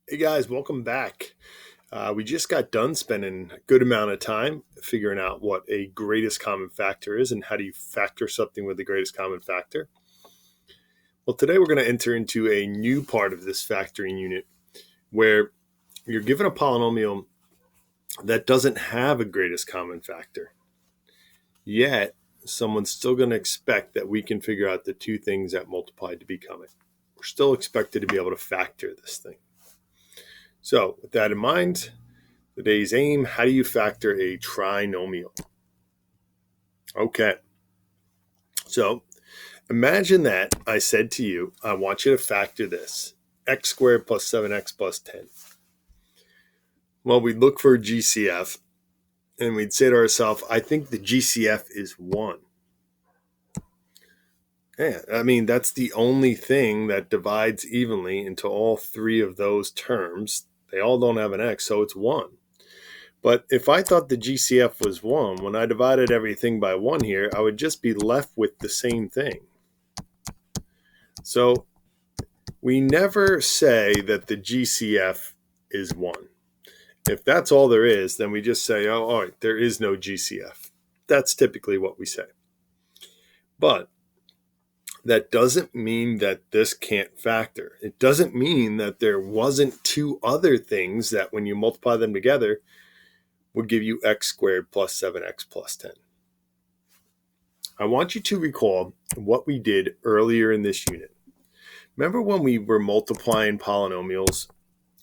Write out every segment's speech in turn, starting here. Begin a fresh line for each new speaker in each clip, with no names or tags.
Hey guys, welcome back. We just got done spending a good amount of time figuring out what a greatest common factor is and how do you factor something with the greatest common factor. Well, today we're going to enter into a new part of this factoring unit where you're given a polynomial that doesn't have a greatest common factor. Yet, someone's still going to expect that we can figure out the two things that multiplied to become it. We're still expected to be able to factor this thing. So, with that in mind, today's aim, how do you factor a trinomial? Okay, so imagine that I said to you, I want you to factor this, x squared plus 7x plus 10. Well, we'd look for a GCF, and we'd say to ourselves, I think the GCF is 1. Yeah, I mean, that's the only thing that divides evenly into all three of those terms. They all don't have an x, so it's 1. But if I thought the GCF was 1, when I divided everything by 1 here, I would just be left with the same thing. So we never say that the GCF is 1. If that's all there is, then we just say, oh, all right, there is no GCF. That's typically what we say. But that doesn't mean that this can't factor. It doesn't mean that there wasn't two other things that when you multiply them together would give you x squared plus 7x plus 10. I want you to recall what we did earlier in this unit. Remember when we were multiplying polynomials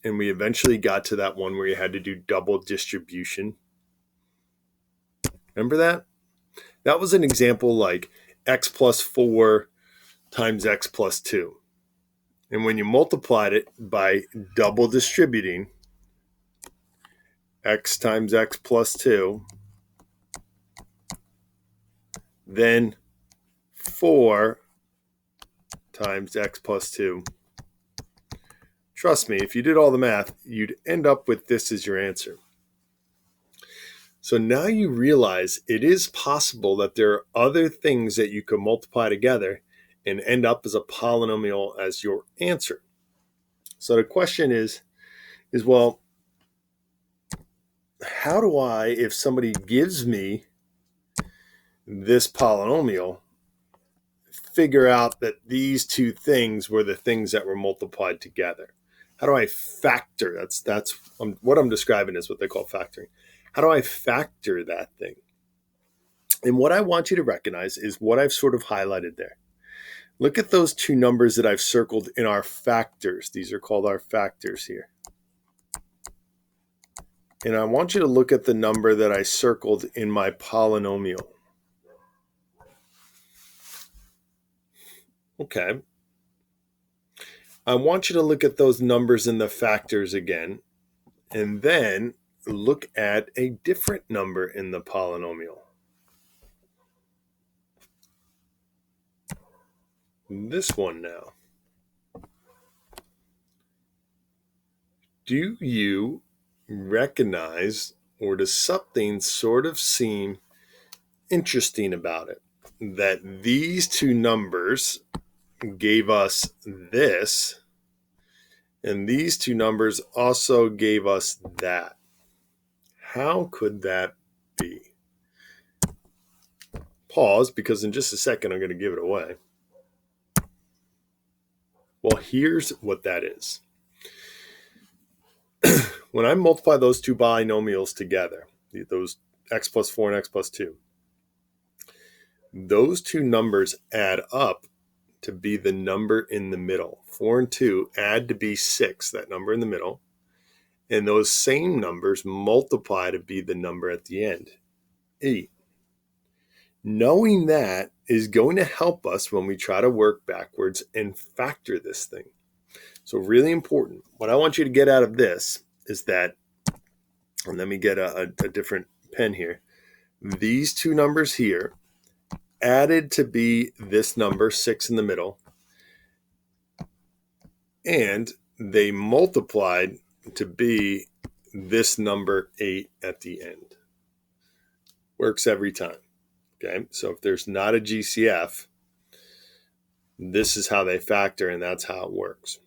and we eventually got to that one where you had to do double distribution? Remember that? That was an example like x plus 4 times x plus 2. And when you multiplied it by double distributing, x times x plus 2, then 4 times x plus 2. Trust me, if you did all the math, you'd end up with this as your answer. So now you realize it is possible that there are other things that you could multiply together and end up as a polynomial as your answer. So the question is well, how do I, if somebody gives me this polynomial, figure out that these two things were the things that were multiplied together? How do I factor? That's what I'm describing is what they call factoring. How do I factor that thing? And what I want you to recognize is what I've sort of highlighted there. Look at those two numbers that I've circled in our factors. These are called our factors here. And I want you to look at the number that I circled in my polynomial. Okay. I want you to look at those numbers in the factors again, and then look at a different number in the polynomial. This one now. Do you recognize, or does something sort of seem interesting about it? That these two numbers gave us this, and these two numbers also gave us that. How could that be? Pause, because in just a second I'm going to give it away. Well, here's what that is. When I multiply those two binomials together, those x plus 4 and x plus 2, those two numbers add up to be the number in the middle. 4 and 2 add to be 6, that number in the middle. And those same numbers multiply to be the number at the end, 8. Knowing that is going to help us when we try to work backwards and factor this thing. So really important. What I want you to get out of this is that, and let me get a different pen here. These two numbers here added to be this number, 6 in the middle, and they multiplied to be this number 8 at the end. Works every time. Okay, so if there's not a GCF, this is how they factor, and that's how it works.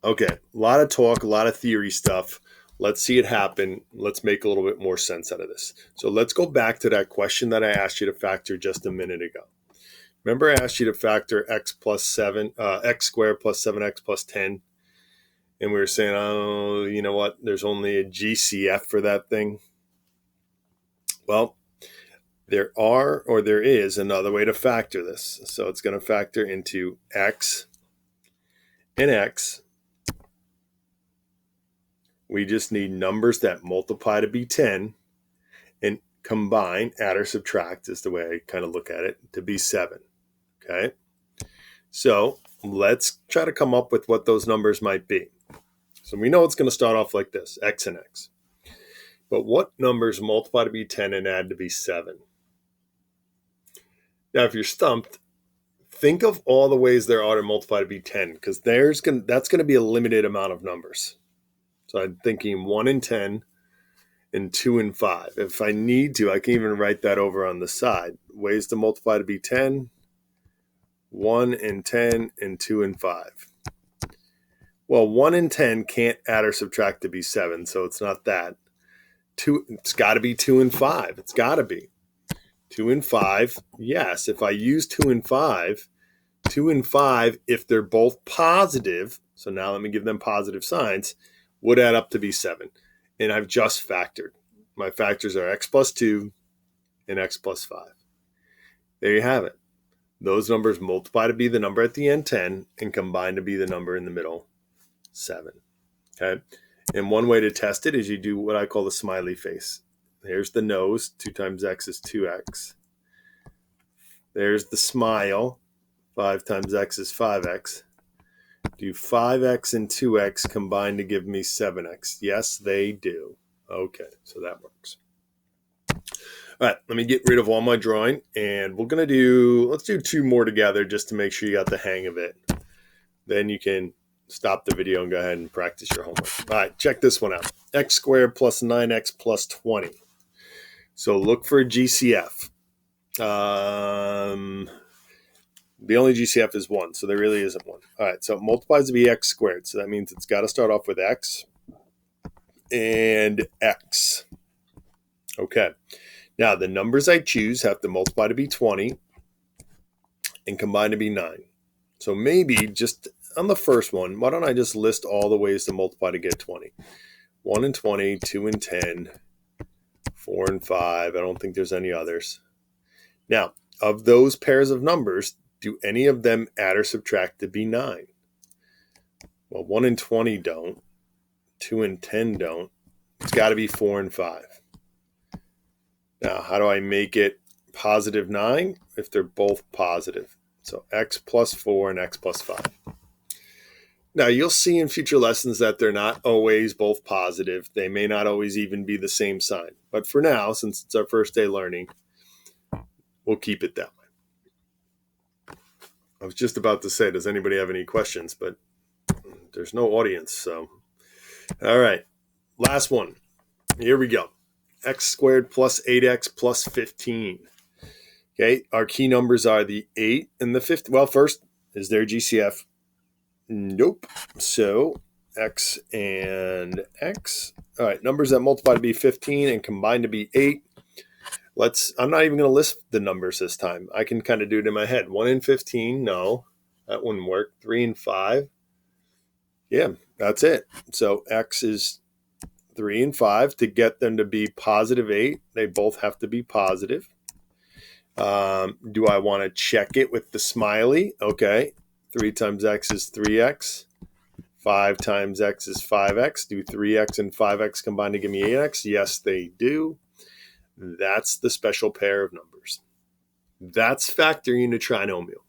Okay, a lot of talk, a lot of theory stuff. Let's see it happen. Let's make a little bit more sense out of this. So let's go back to that question that I asked you to factor just a minute ago. Remember I asked you to factor x plus 7, x squared plus 7x plus 10. And we were saying, oh, you know what? There's only a GCF for that thing. Well, there is another way to factor this. So it's going to factor into x and x. We just need numbers that multiply to be 10 and combine, add or subtract is the way I kind of look at it, to be 7. Okay? So let's try to come up with what those numbers might be. So we know it's going to start off like this, x and x. But what numbers multiply to be 10 and add to be 7? Now, if you're stumped, think of all the ways there are to multiply to be 10, because that's going to be a limited amount of numbers. So I'm thinking 1 and 10 and 2 and 5. If I need to, I can even write that over on the side. Ways to multiply to be 10, 1 and 10, and 2 and 5. Well, 1 and 10 can't add or subtract to be 7, so it's not that. It's got to be 2 and 5. It's got to be. 2 and 5, yes. If I use 2 and 5, 2 and 5, if they're both positive, so now let me give them positive signs, would add up to be 7. And I've just factored. My factors are x plus 2 and x plus 5. There you have it. Those numbers multiply to be the number at the end, 10, and combine to be the number in the middle, 7. Okay? And one way to test it is you do what I call the smiley face. There's the nose. 2 times x is 2x. There's the smile. 5 times x is 5x. Do 5x and 2x combine to give me 7x? Yes, they do. Okay, so that works. All right, let me get rid of all my drawing, and let's do 2 more together just to make sure you got the hang of it. Then you can stop the video and go ahead and practice your homework. All right, check this one out. X squared plus 9x plus 20. So look for a GCF. The only GCF is 1, so there really isn't one. All right, so it multiplies to be x squared. So that means it's got to start off with x and x. Okay. Now, the numbers I choose have to multiply to be 20 and combine to be 9. So maybe just on the first one, why don't I just list all the ways to multiply to get 20? 1 and 20, 2 and 10, 4 and 5. I don't think there's any others. Now, of those pairs of numbers, do any of them add or subtract to be 9? Well, 1 and 20 don't. 2 and 10 don't. It's got to be 4 and 5. Now, how do I make it positive 9 if they're both positive? So x plus 4 and x plus 5. Now, you'll see in future lessons that they're not always both positive. They may not always even be the same sign. But for now, since it's our first day learning, we'll keep it that way. I was just about to say, does anybody have any questions? But there's no audience, so. All right, last one. Here we go. X squared plus 8x plus 15. Okay, our key numbers are the 8 and the 15. Well, first, is there GCF? Nope. So x and x. All right, numbers that multiply to be 15 and combine to be 8. I'm not even going to list the numbers this time. I can kind of do it in my head. 1 and 15, no, that wouldn't work. 3 and 5. Yeah, that's it. So x is 3 and 5. To get them to be positive 8, they both have to be positive. Do I want to check it with the smiley? Okay. 3 times x is 3x. 5 times x is 5x. Do 3x and 5x combine to give me 8x? Yes, they do. That's the special pair of numbers. That's factoring a trinomial.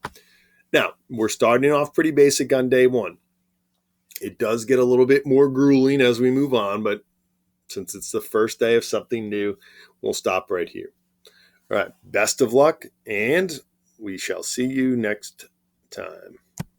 Now, we're starting off pretty basic on day 1. It does get a little bit more grueling as we move on, but since it's the first day of something new, we'll stop right here. All right, best of luck, and we shall see you next time.